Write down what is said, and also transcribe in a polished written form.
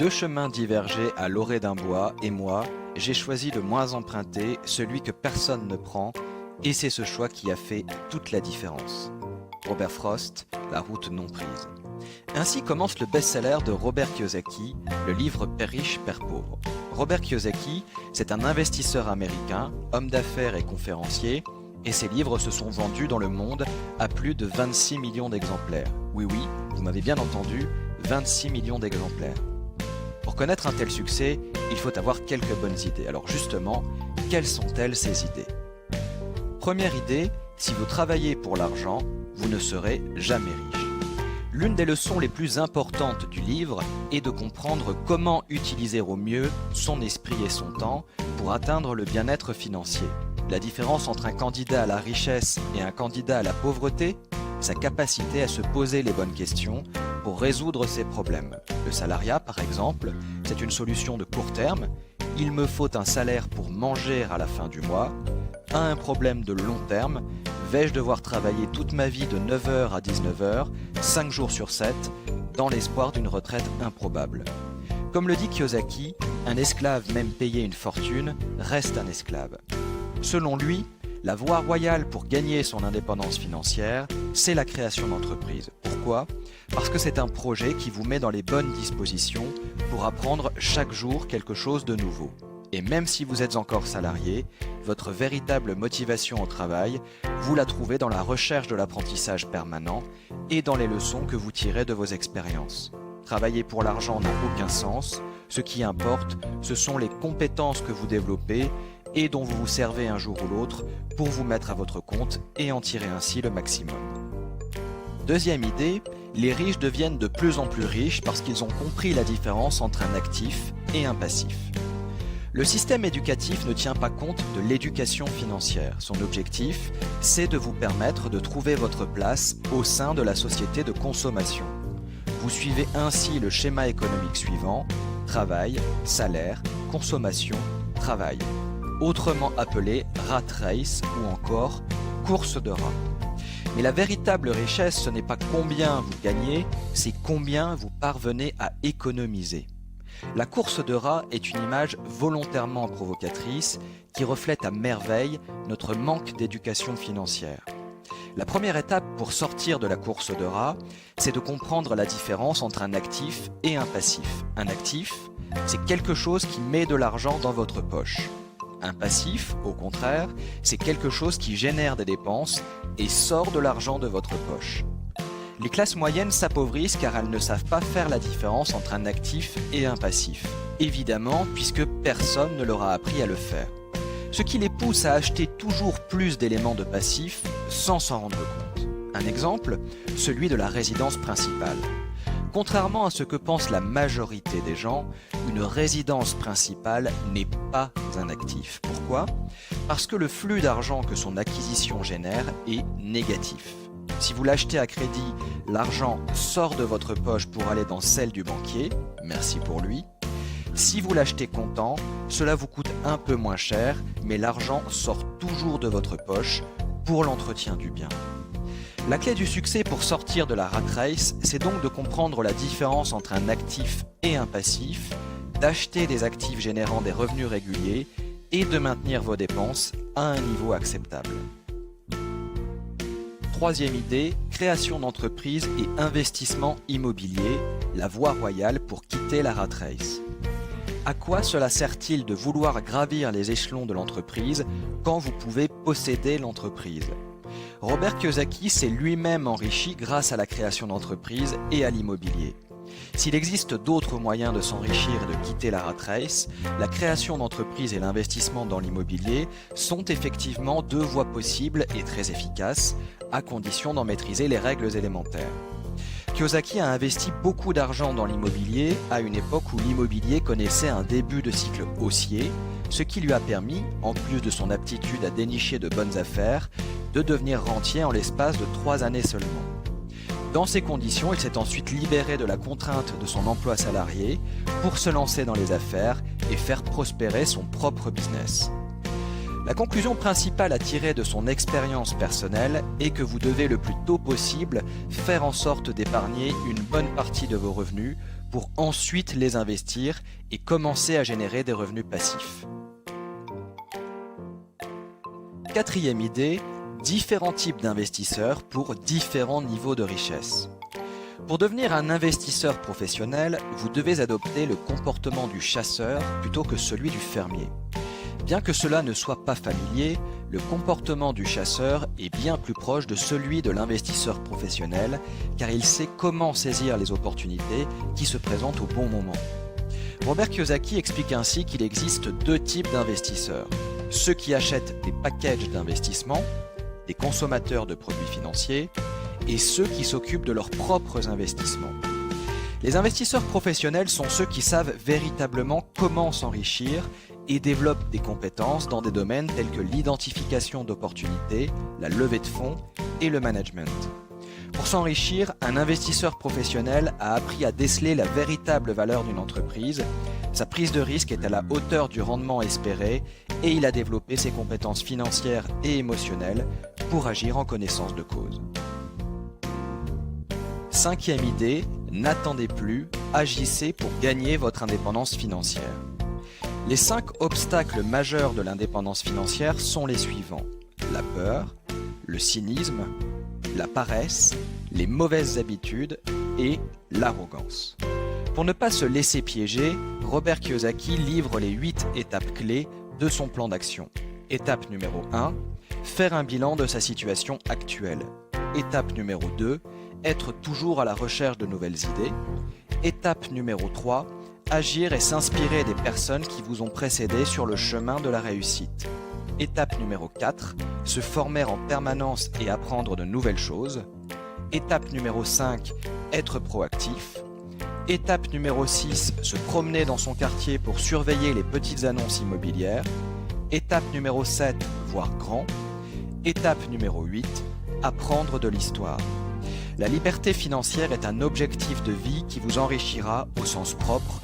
Deux chemins divergeaient à l'orée d'un bois, et moi, j'ai choisi le moins emprunté, celui que personne ne prend, et c'est ce choix qui a fait toute la différence. Robert Frost, La route non prise. Ainsi commence le best-seller de Robert Kiyosaki, le livre Père riche, Père pauvre. Robert Kiyosaki, c'est un investisseur américain, homme d'affaires et conférencier, et ses livres se sont vendus dans le monde à plus de 26 millions d'exemplaires. Oui, vous m'avez bien entendu, 26 millions d'exemplaires. Pour connaître un tel succès, il faut avoir quelques bonnes idées. Alors justement, quelles sont-elles ces idées? Première idée, si vous travaillez pour l'argent, vous ne serez jamais riche. L'une des leçons les plus importantes du livre est de comprendre comment utiliser au mieux son esprit et son temps pour atteindre le bien-être financier. La différence entre un candidat à la richesse et un candidat à la pauvreté, sa capacité à se poser les bonnes questions pour résoudre ses problèmes. Le salariat, par exemple, c'est une solution de court terme. Il me faut un salaire pour manger à la fin du mois. Un problème de long terme. Vais-je devoir travailler toute ma vie de 9h à 19h, 5 jours sur 7, dans l'espoir d'une retraite improbable? Comme le dit Kiyosaki, un esclave même payé une fortune reste un esclave. Selon lui, la voie royale pour gagner son indépendance financière, c'est la création d'entreprise. Pourquoi? Parce que c'est un projet qui vous met dans les bonnes dispositions pour apprendre chaque jour quelque chose de nouveau. Et même si vous êtes encore salarié, votre véritable motivation au travail, vous la trouvez dans la recherche de l'apprentissage permanent et dans les leçons que vous tirez de vos expériences. Travailler pour l'argent n'a aucun sens. Ce qui importe, ce sont les compétences que vous développez et dont vous vous servez un jour ou l'autre pour vous mettre à votre compte et en tirer ainsi le maximum. Deuxième idée, les riches deviennent de plus en plus riches parce qu'ils ont compris la différence entre un actif et un passif. Le système éducatif ne tient pas compte de l'éducation financière. Son objectif, c'est de vous permettre de trouver votre place au sein de la société de consommation. Vous suivez ainsi le schéma économique suivant: travail, salaire, consommation, travail. Autrement appelé rat race ou encore course de rats. Mais la véritable richesse, ce n'est pas combien vous gagnez, c'est combien vous parvenez à économiser. La course de rats est une image volontairement provocatrice qui reflète à merveille notre manque d'éducation financière. La première étape pour sortir de la course de rats, c'est de comprendre la différence entre un actif et un passif. Un actif, c'est quelque chose qui met de l'argent dans votre poche. Un passif, au contraire, c'est quelque chose qui génère des dépenses et sort de l'argent de votre poche. Les classes moyennes s'appauvrissent car elles ne savent pas faire la différence entre un actif et un passif. Évidemment, puisque personne ne leur a appris à le faire. Ce qui les pousse à acheter toujours plus d'éléments de passif sans s'en rendre compte. Un exemple, celui de la résidence principale. Contrairement à ce que pense la majorité des gens, une résidence principale n'est pas un actif. Pourquoi? Parce que le flux d'argent que son acquisition génère est négatif. Si vous l'achetez à crédit, l'argent sort de votre poche pour aller dans celle du banquier, merci pour lui. Si vous l'achetez comptant, cela vous coûte un peu moins cher, mais l'argent sort toujours de votre poche pour l'entretien du bien. La clé du succès pour sortir de la rat race, c'est donc de comprendre la différence entre un actif et un passif, d'acheter des actifs générant des revenus réguliers et de maintenir vos dépenses à un niveau acceptable. Troisième idée, création d'entreprise et investissement immobilier, la voie royale pour quitter la rat race. À quoi cela sert-il de vouloir gravir les échelons de l'entreprise quand vous pouvez posséder l'entreprise? Robert Kiyosaki s'est lui-même enrichi grâce à la création d'entreprises et à l'immobilier. S'il existe d'autres moyens de s'enrichir et de quitter la rat race, la création d'entreprises et l'investissement dans l'immobilier sont effectivement deux voies possibles et très efficaces, à condition d'en maîtriser les règles élémentaires. Kiyosaki a investi beaucoup d'argent dans l'immobilier à une époque où l'immobilier connaissait un début de cycle haussier, ce qui lui a permis, en plus de son aptitude à dénicher de bonnes affaires, de devenir rentier en l'espace de 3 années seulement. Dans ces conditions, il s'est ensuite libéré de la contrainte de son emploi salarié pour se lancer dans les affaires et faire prospérer son propre business. La conclusion principale à tirer de son expérience personnelle est que vous devez le plus tôt possible faire en sorte d'épargner une bonne partie de vos revenus pour ensuite les investir et commencer à générer des revenus passifs. Quatrième idée, différents types d'investisseurs pour différents niveaux de richesse. Pour devenir un investisseur professionnel, vous devez adopter le comportement du chasseur plutôt que celui du fermier. Bien que cela ne soit pas familier, le comportement du chasseur est bien plus proche de celui de l'investisseur professionnel car il sait comment saisir les opportunités qui se présentent au bon moment. Robert Kiyosaki explique ainsi qu'il existe deux types d'investisseurs. Ceux qui achètent des packages d'investissement, des consommateurs de produits financiers, et ceux qui s'occupent de leurs propres investissements. Les investisseurs professionnels sont ceux qui savent véritablement comment s'enrichir et développent des compétences dans des domaines tels que l'identification d'opportunités, la levée de fonds et le management. Pour s'enrichir, un investisseur professionnel a appris à déceler la véritable valeur d'une entreprise, sa prise de risque est à la hauteur du rendement espéré et il a développé ses compétences financières et émotionnelles pour agir en connaissance de cause. Cinquième idée, n'attendez plus, agissez pour gagner votre indépendance financière. Les 5 obstacles majeurs de l'indépendance financière sont les suivants: la peur, le cynisme, la paresse, les mauvaises habitudes et l'arrogance. Pour ne pas se laisser piéger, Robert Kiyosaki livre les 8 étapes clés de son plan d'action. Étape numéro 1, faire un bilan de sa situation actuelle. Étape numéro 2, être toujours à la recherche de nouvelles idées. Étape numéro 3, agir et s'inspirer des personnes qui vous ont précédé sur le chemin de la réussite. Étape numéro 4, se former en permanence et apprendre de nouvelles choses. Étape numéro 5, être proactif. Étape numéro 6, se promener dans son quartier pour surveiller les petites annonces immobilières. Étape numéro 7, voir grand. Étape numéro 8, apprendre de l'histoire. La liberté financière est un objectif de vie qui vous enrichira au sens propre.